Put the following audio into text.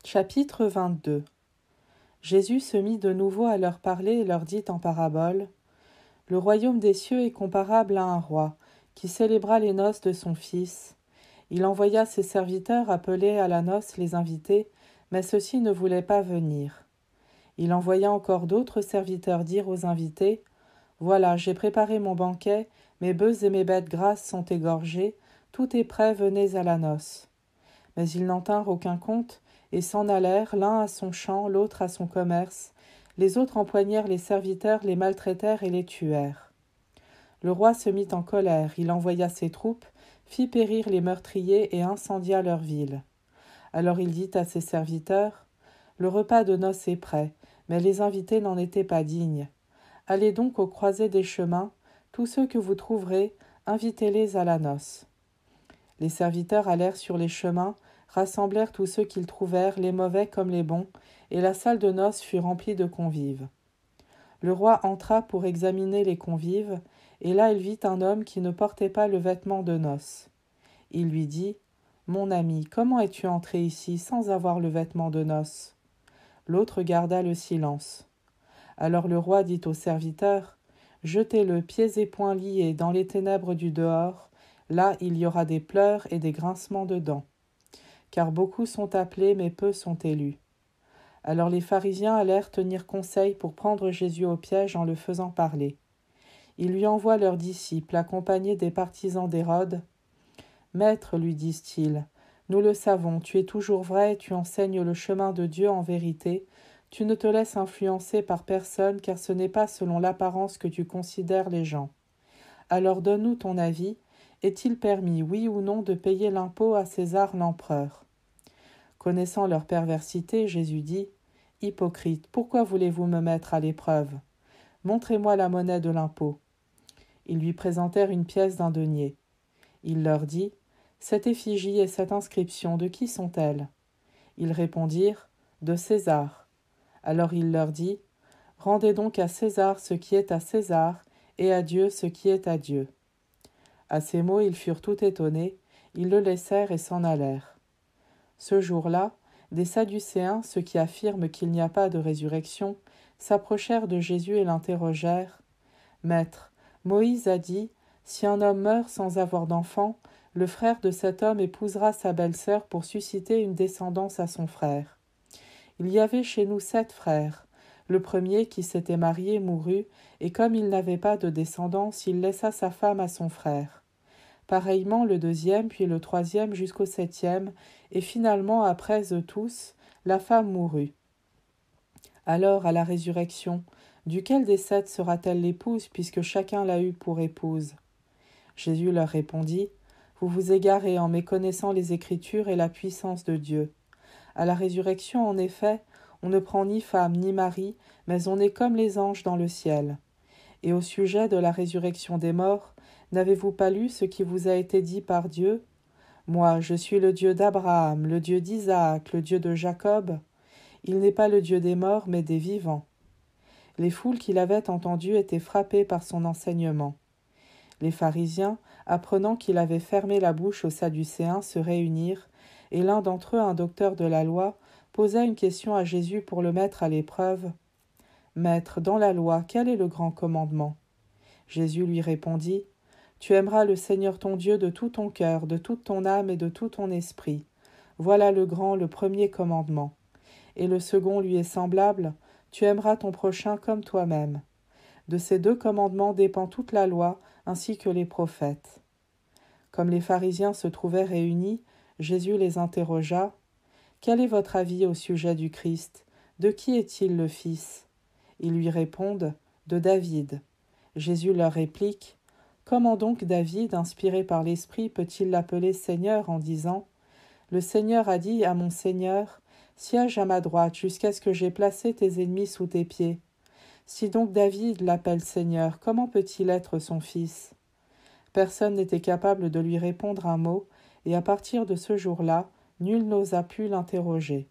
Chapitre 22. Jésus se mit de nouveau à leur parler et leur dit en parabole : « Le royaume des cieux est comparable à un roi qui célébra les noces de son fils. Il envoya ses serviteurs appeler à la noce les invités, mais ceux-ci ne voulaient pas venir. Il envoya encore d'autres serviteurs dire aux invités : « Voilà, j'ai préparé mon banquet, mes bœufs et mes bêtes grasses sont égorgés, tout est prêt, venez à la noce. » Mais ils n'en tinrent aucun compte, et s'en allèrent, l'un à son champ, l'autre à son commerce. Les autres empoignèrent les serviteurs, les maltraitèrent et les tuèrent. Le roi se mit en colère, il envoya ses troupes, fit périr les meurtriers et incendia leur ville. Alors il dit à ses serviteurs : « Le repas de noces est prêt, mais les invités n'en étaient pas dignes. Allez donc aux croisées des chemins, tous ceux que vous trouverez, invitez-les à la noce. » Les serviteurs allèrent sur les chemins, rassemblèrent tous ceux qu'ils trouvèrent, les mauvais comme les bons, et la salle de noces fut remplie de convives. Le roi entra pour examiner les convives, et là il vit un homme qui ne portait pas le vêtement de noces. Il lui dit : « Mon ami, comment es-tu entré ici sans avoir le vêtement de noces ?» L'autre garda le silence. Alors le roi dit aux serviteurs : « Jetez-le pieds et poings liés dans les ténèbres du dehors, là il y aura des pleurs et des grincements de dents. Car beaucoup sont appelés, mais peu sont élus. » Alors les pharisiens allèrent tenir conseil pour prendre Jésus au piège en le faisant parler. Ils lui envoient leurs disciples, accompagnés des partisans d'Hérode. « Maître, lui disent-ils, nous le savons, tu es toujours vrai et tu enseignes le chemin de Dieu en vérité. Tu ne te laisses influencer par personne, car ce n'est pas selon l'apparence que tu considères les gens. Alors donne-nous ton avis. Est-il permis, oui ou non, de payer l'impôt à César l'empereur ?» Connaissant leur perversité, Jésus dit : « Hypocrite, pourquoi voulez-vous me mettre à l'épreuve ? Montrez-moi la monnaie de l'impôt. » Ils lui présentèrent une pièce d'un denier. Il leur dit : « Cette effigie et cette inscription, de qui sont-elles ? » Ils répondirent : « De César. » Alors il leur dit : « Rendez donc à César ce qui est à César, et à Dieu ce qui est à Dieu. » À ces mots, ils furent tout étonnés, ils le laissèrent et s'en allèrent. Ce jour-là, des Sadducéens, ceux qui affirment qu'il n'y a pas de résurrection, s'approchèrent de Jésus et l'interrogèrent : « Maître, Moïse a dit : si un homme meurt sans avoir d'enfant, le frère de cet homme épousera sa belle-sœur pour susciter une descendance à son frère. Il y avait chez nous 7 frères. Le premier, qui s'était marié, mourut, et comme il n'avait pas de descendance, il laissa sa femme à son frère. Pareillement le deuxième, puis le troisième, jusqu'au 7e, et finalement, après eux tous, la femme mourut. Alors, à la résurrection, duquel des 7 sera-t-elle l'épouse, puisque chacun l'a eue pour épouse ? » Jésus leur répondit : « Vous vous égarez en méconnaissant les Écritures et la puissance de Dieu. À la résurrection, en effet, on ne prend ni femme ni mari, mais on est comme les anges dans le ciel. Et au sujet de la résurrection des morts, n'avez-vous pas lu ce qui vous a été dit par Dieu ? Moi, je suis le Dieu d'Abraham, le Dieu d'Isaac, le Dieu de Jacob. Il n'est pas le Dieu des morts, mais des vivants. » Les foules qui l'avaient entendu étaient frappées par son enseignement. Les pharisiens, apprenant qu'il avait fermé la bouche aux Sadducéens, se réunirent, et l'un d'entre eux, un docteur de la loi, posa une question à Jésus pour le mettre à l'épreuve. « Maître, dans la loi, quel est le grand commandement ?» Jésus lui répondit : « Tu aimeras le Seigneur ton Dieu de tout ton cœur, de toute ton âme et de tout ton esprit. Voilà le grand, le premier commandement. Et le second lui est semblable : tu aimeras ton prochain comme toi-même. De ces 2 commandements dépend toute la loi, ainsi que les prophètes. » Comme les pharisiens se trouvaient réunis, Jésus les interrogea : « Quel est votre avis au sujet du Christ ? De qui est-il le fils ? » Ils lui répondent : « De David. » Jésus leur réplique : « Comment donc David, inspiré par l'Esprit, peut-il l'appeler Seigneur en disant : Le Seigneur a dit à mon Seigneur : siège à ma droite jusqu'à ce que j'aie placé tes ennemis sous tes pieds. Si donc David l'appelle Seigneur, comment peut-il être son fils ? » Personne n'était capable de lui répondre un mot, et à partir de ce jour-là, nul n'osa plus l'interroger.